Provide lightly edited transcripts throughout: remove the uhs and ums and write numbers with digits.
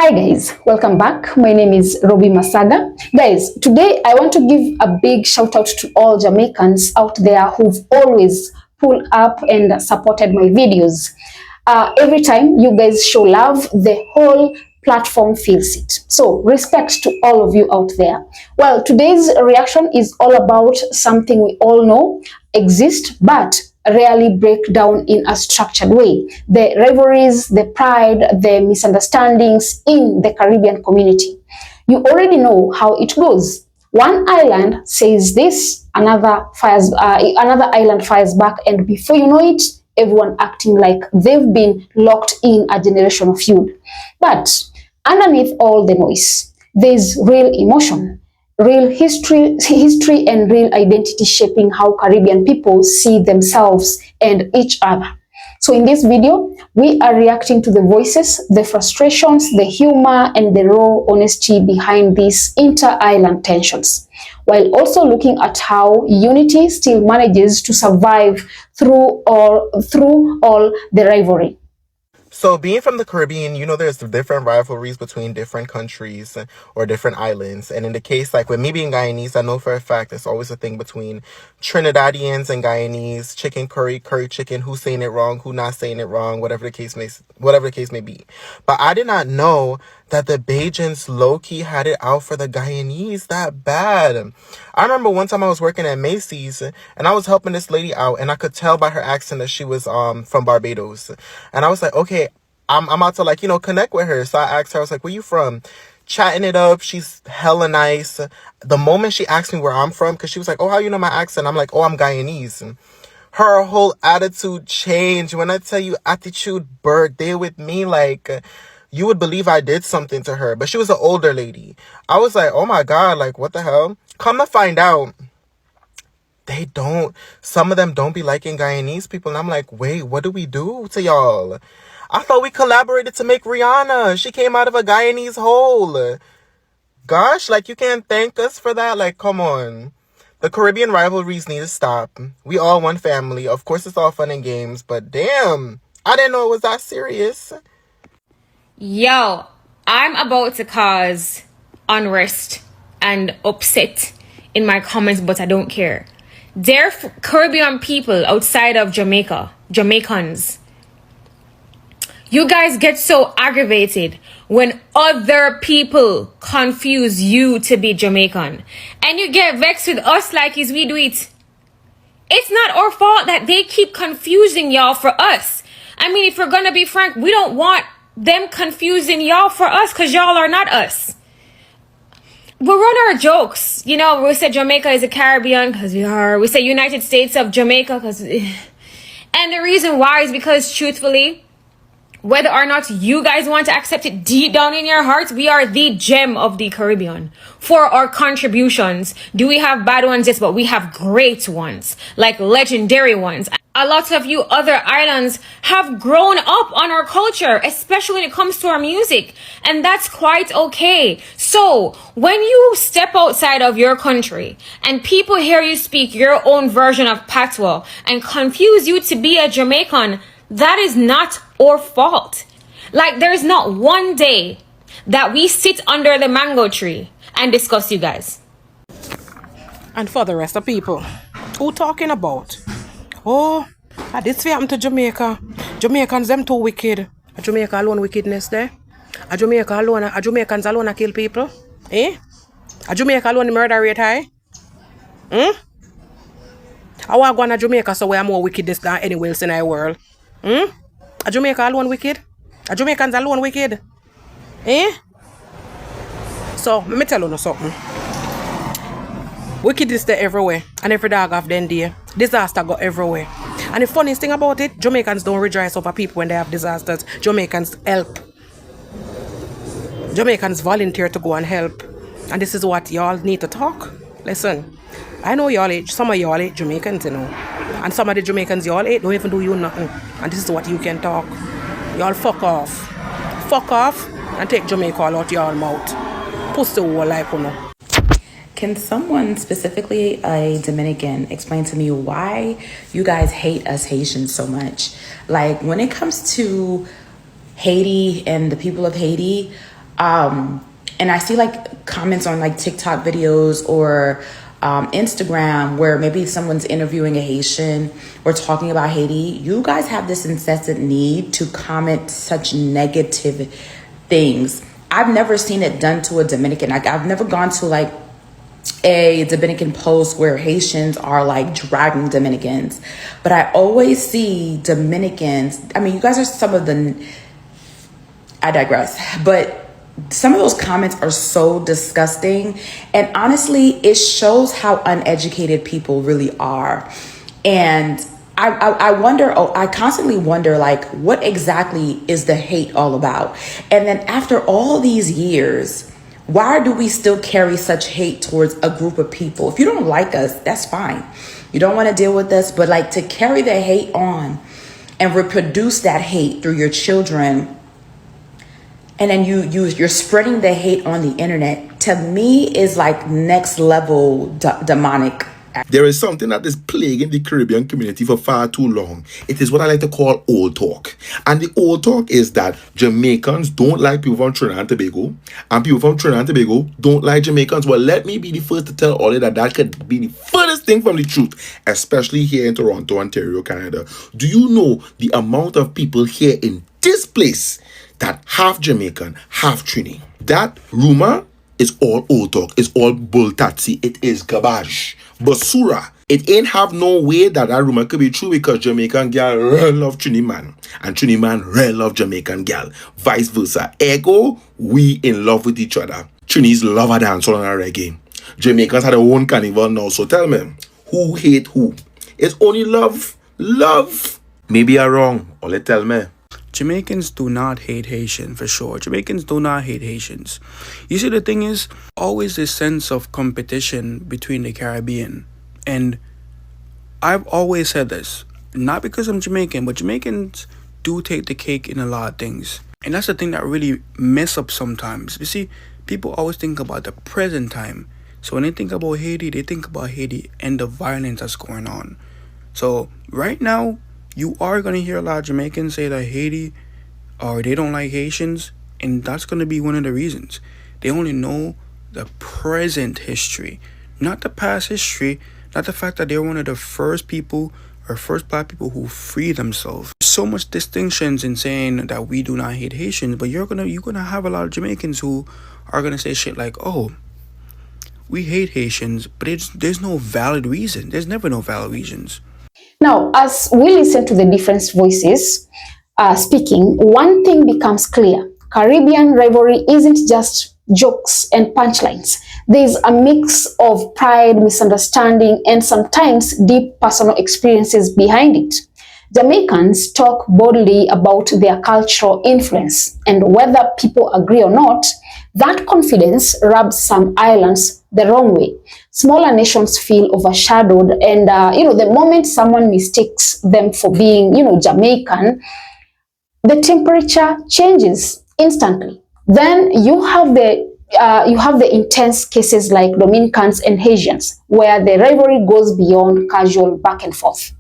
Hi guys, welcome back. My name is Robbie Masaga. Guys, today I want to give a big shout out to all Jamaicans out there who've always pulled up and supported my videos. Every time you guys show love, the whole platform feels it. So respect to all of you out there. Well, today's reaction is all about something we all know exists, but rarely break down in a structured way. The rivalries, the pride, the misunderstandings in the Caribbean community. You already know how it goes. One island says this, another island fires back, and before you know it, everyone acting like they've been locked in a generational feud. But underneath all the noise, there's real emotion, real history and real identity shaping how Caribbean people see themselves and each other. So in this video, we are reacting to the voices, the frustrations, the humor, and the raw honesty behind these inter-island tensions, while also looking at how unity still manages to survive through all the rivalry. So being from the Caribbean, there's different rivalries between different countries or different islands. And in the case, like with me being Guyanese, I know for a fact there's always a thing between Trinidadians and Guyanese, chicken curry chicken, who's saying it wrong, who not saying it wrong, whatever the case may be. But I did not know that the Bajans low-key had it out for the Guyanese that bad. I remember one time I was working at Macy's and I was helping this lady out, and I could tell by her accent that she was from Barbados. And I was like, okay, I'm about to connect with her. So I asked her, I was like, where you from? Chatting it up. She's hella nice. The moment she asked me where I'm from, because she was like, oh, how you know my accent? I'm like, oh, I'm Guyanese. Her whole attitude changed. When I tell you attitude birthday with me, like, you would believe I did something to her. But she was an older lady. I was like, oh my God, like, what the hell? Come to find out, some of them don't be liking Guyanese people. And I'm like, wait, what do we do to y'all? I thought we collaborated to make Rihanna. She came out of a Guyanese hole. Gosh, like, you can't thank us for that. Like, come on. The Caribbean rivalries need to stop. We all one family. Of course, it's all fun and games, but damn, I didn't know it was that serious. Yo, I'm about to cause unrest and upset in my comments, but I don't care. They're Caribbean people outside of Jamaica, Jamaicans. You guys get so aggravated when other people confuse you to be Jamaican. And you get vexed with us like as we do it. It's not our fault that they keep confusing y'all for us. I mean, if we're gonna be frank, we don't want them confusing y'all for us because y'all are not us. We run our jokes. We say Jamaica is a Caribbean because we are. We say United States of Jamaica because... And the reason why is because, truthfully, whether or not you guys want to accept it deep down in your hearts, we are the gem of the Caribbean for our contributions. Do we have bad ones? Yes, but we have great ones, like legendary ones. A lot of you other islands have grown up on our culture, especially when it comes to our music. And that's quite okay. So when you step outside of your country and people hear you speak your own version of patois and confuse you to be a Jamaican, that is not our fault. Like, there's not one day that we sit under the mango tree and discuss you guys. And for the rest of people who talking about, oh, this happened to Jamaica. Jamaicans, them too wicked. A Jamaica alone wickedness there. A Jamaicans alone kill people. A Jamaica alone murder rate high. I want to go to Jamaica so we are more wickedness than anywhere else in the world. A Jamaica alone wicked? A Jamaicans alone wicked? So, let me tell you something. Wickedness there everywhere. And every dog have them day. Disaster go everywhere. And the funniest thing about it, Jamaicans don't rejoice over people when they have disasters. Jamaicans help. Jamaicans volunteer to go and help. And this is what y'all need to talk. Listen, I know some of y'all hate Jamaicans, And some of the Jamaicans y'all hate don't even do you nothing. And this is what you can talk. Y'all fuck off. Fuck off and take Jamaica all out y'all mouth. Pussy whole life, Can someone, specifically a Dominican, explain to me why you guys hate us Haitians so much? Like, when it comes to Haiti and the people of Haiti, And I see like comments on like TikTok videos or Instagram where maybe someone's interviewing a Haitian or talking about Haiti. You guys have this incessant need to comment such negative things. I've never seen it done to a Dominican. Like, I've never gone to like a Dominican post where Haitians are like dragging Dominicans, but I always see Dominicans. I mean, you guys are some of the, I digress, but some of those comments are so disgusting. And honestly, it shows how uneducated people really are. And I wonder, I constantly wonder, like, what exactly is the hate all about? And then after all these years, why do we still carry such hate towards a group of people? If you don't like us, that's fine. You don't want to deal with us, but like to carry the hate on and reproduce that hate through your children, and then you're spreading the hate on the internet, to me is like next level demonic. There is something that is plaguing the Caribbean community for far too long. It is what I like to call old talk. And the old talk is that Jamaicans don't like people from Trinidad and Tobago, and people from Trinidad and Tobago don't like Jamaicans. Well, let me be the first to tell all of that could be the furthest thing from the truth, especially here in Toronto, Ontario, Canada. Do you know the amount of people here in this place that half Jamaican, half Trini? That rumor is all old talk. It's all bull tatsy. It is garbage. Basura. It ain't have no way that rumor could be true, because Jamaican girl real love Trini man, and Trini man real love Jamaican girl. Vice versa. Ergo, we in love with each other. Trinis love a dance on a reggae. Jamaicans had their own carnival now. So tell me, who hate who? It's only love. Love. Maybe I'm wrong. Only tell me. Jamaicans do not hate Haitians, for sure. Jamaicans do not hate Haitians. You see, the thing is, always this sense of competition between the Caribbean. And I've always said this, not because I'm Jamaican, but Jamaicans do take the cake in a lot of things. And that's the thing that really mess up sometimes. You see, people always think about the present time. So when they think about Haiti, they think about Haiti and the violence that's going on. So right now, you are going to hear a lot of Jamaicans say that Haiti, or they don't like Haitians, and that's going to be one of the reasons. They only know the present history, not the past history, not the fact that they're one of the first people or first black people who free themselves. So much distinctions in saying that we do not hate Haitians, but you're gonna have a lot of Jamaicans who are gonna say shit like, oh, we hate Haitians, but there's no valid reason. There's never no valid reasons. Now, as we listen to the different voices speaking, one thing becomes clear. Caribbean rivalry isn't just jokes and punchlines. There's a mix of pride, misunderstanding, and sometimes deep personal experiences behind it. Jamaicans talk boldly about their cultural influence, and whether people agree or not, that confidence rubs some islands the wrong way. Smaller nations feel overshadowed, and the moment someone mistakes them for being, Jamaican, the temperature changes instantly. Then you have the intense cases like Dominicans and Haitians, where the rivalry goes beyond casual back and forth.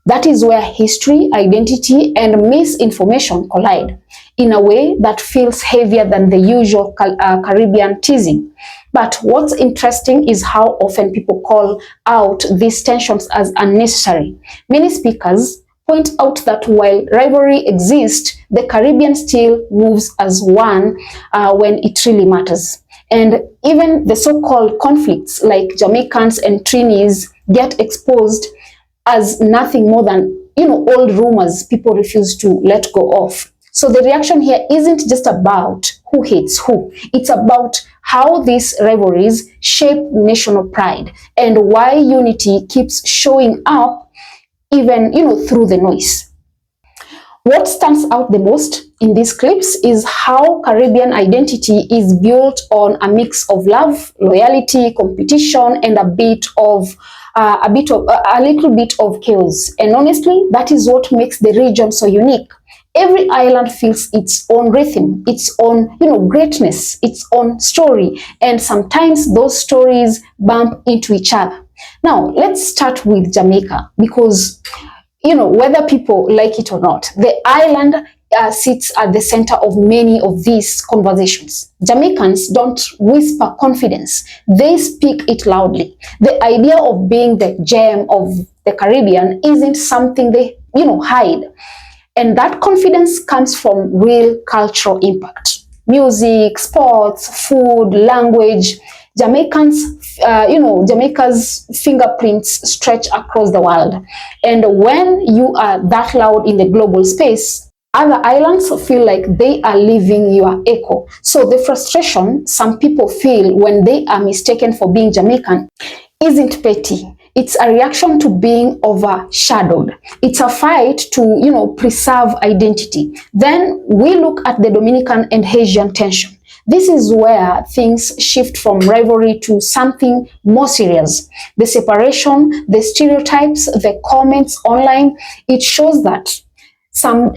That is where history, identity, and misinformation collide in a way that feels heavier than the usual Caribbean teasing. But what's interesting is how often people call out these tensions as unnecessary. Many speakers point out that while rivalry exists, the Caribbean still moves as one when it really matters. And even the so-called conflicts like Jamaicans and Trinis get exposed as nothing more than, old rumors people refuse to let go of. So the reaction here isn't just about who hates who. It's about how these rivalries shape national pride and why unity keeps showing up even, through the noise. What stands out the most in these clips is how Caribbean identity is built on a mix of love, loyalty, competition, and a little bit of chaos. And honestly, that is what makes the region so unique. Every island feels its own rhythm, its own, greatness, its own story, and sometimes those stories bump into each other. Now, let's start with Jamaica, because, whether people like it or not, the island sits at the center of many of these conversations. Jamaicans don't whisper confidence, they speak it loudly. The idea of being the gem of the Caribbean isn't something they, hide. And that confidence comes from real cultural impact. Music, sports, food, language. Jamaica's fingerprints stretch across the world. And when you are that loud in the global space, other islands feel like they are leaving your echo. So the frustration some people feel when they are mistaken for being Jamaican isn't petty. It's a reaction to being overshadowed. It's a fight to, preserve identity. Then we look at the Dominican and Haitian tension. This is where things shift from rivalry to something more serious. The separation, the stereotypes, the comments online, it shows that some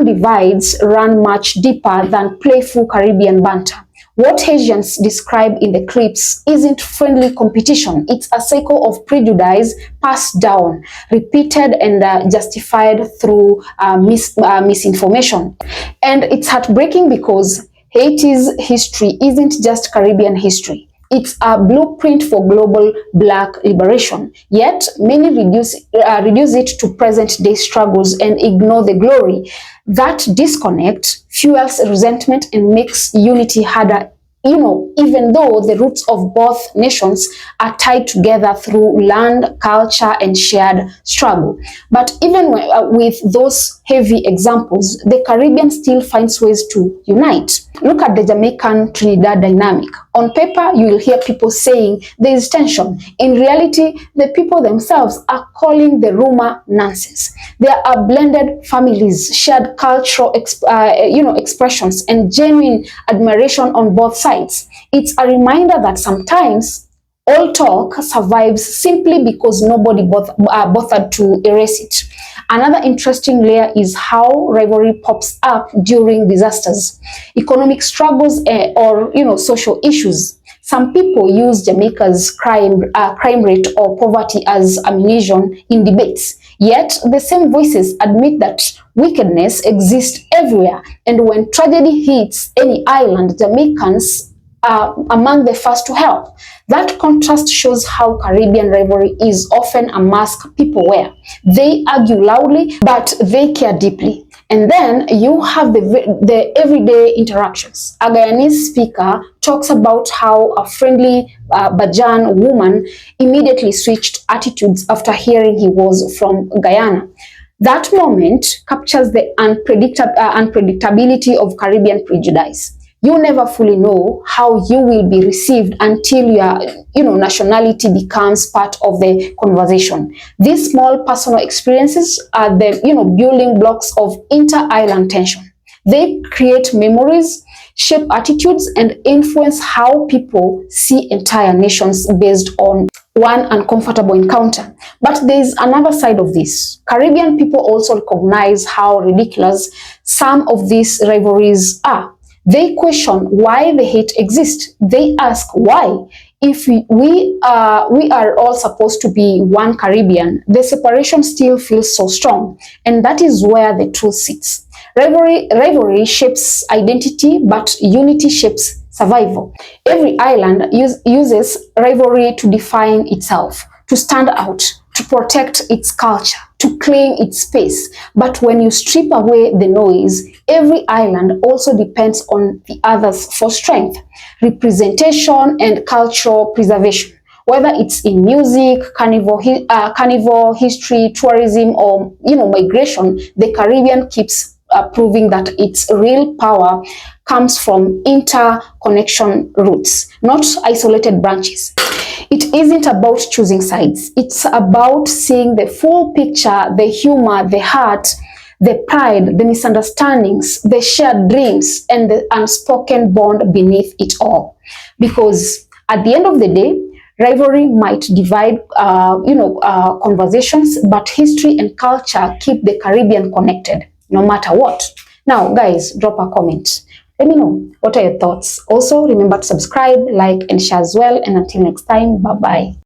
divides run much deeper than playful Caribbean banter. What Haitians describe in the clips isn't friendly competition. It's a cycle of prejudice passed down, repeated and justified through misinformation. And it's heartbreaking because Haiti's history isn't just Caribbean history. It's a blueprint for global Black liberation. Yet, many reduce it to present-day struggles and ignore the glory. That disconnect fuels resentment and makes unity harder, even though the roots of both nations are tied together through land, culture, and shared struggle. But even with those heavy examples, the Caribbean still finds ways to unite. Look at the Jamaican Trinidad dynamic. On paper, you will hear people saying there is tension. In reality, the people themselves are calling the rumor nonsense. There are blended families, shared cultural expressions, and genuine admiration on both sides. It's a reminder that sometimes all talk survives simply because nobody bothered to erase it. Another interesting layer is how rivalry pops up during disasters, economic struggles, or social issues. Some people use Jamaica's crime rate or poverty as ammunition in debates. Yet the same voices admit that wickedness exists everywhere, and when tragedy hits any island, Jamaicans are among the first to help. That contrast shows how Caribbean rivalry is often a mask people wear. They argue loudly, but they care deeply. And then you have the everyday interactions. A Guyanese speaker talks about how a friendly Bajan woman immediately switched attitudes after hearing he was from Guyana. That moment captures the unpredictability of Caribbean prejudice. You never fully know how you will be received until your nationality becomes part of the conversation. These small personal experiences are the building blocks of inter-island tension. They create memories, shape attitudes, and influence how people see entire nations based on one uncomfortable encounter. But there is another side of this. Caribbean people also recognize how ridiculous some of these rivalries are. They question why the hate exists. They ask why. If we are all supposed to be one Caribbean, the separation still feels so strong. And that is where the truth sits. Rivalry shapes identity, but unity shapes survival. Every island uses rivalry to define itself, to stand out, to protect its culture, to claim its space. But when you strip away the noise, every island also depends on the others for strength, representation, and cultural preservation. Whether it's in music, carnival history, tourism, or migration, the Caribbean keeps proving that its real power comes from interconnection roots, not isolated branches. It isn't about choosing sides. It's about seeing the full picture, the humor, the heart, the pride, the misunderstandings, the shared dreams, and the unspoken bond beneath it all. Because at the end of the day, rivalry might divide conversations, but history and culture keep the Caribbean connected, no matter what. Now, guys, drop a comment. Let me know, what are your thoughts? Also, remember to subscribe, like, and share as well. And until next time, bye-bye.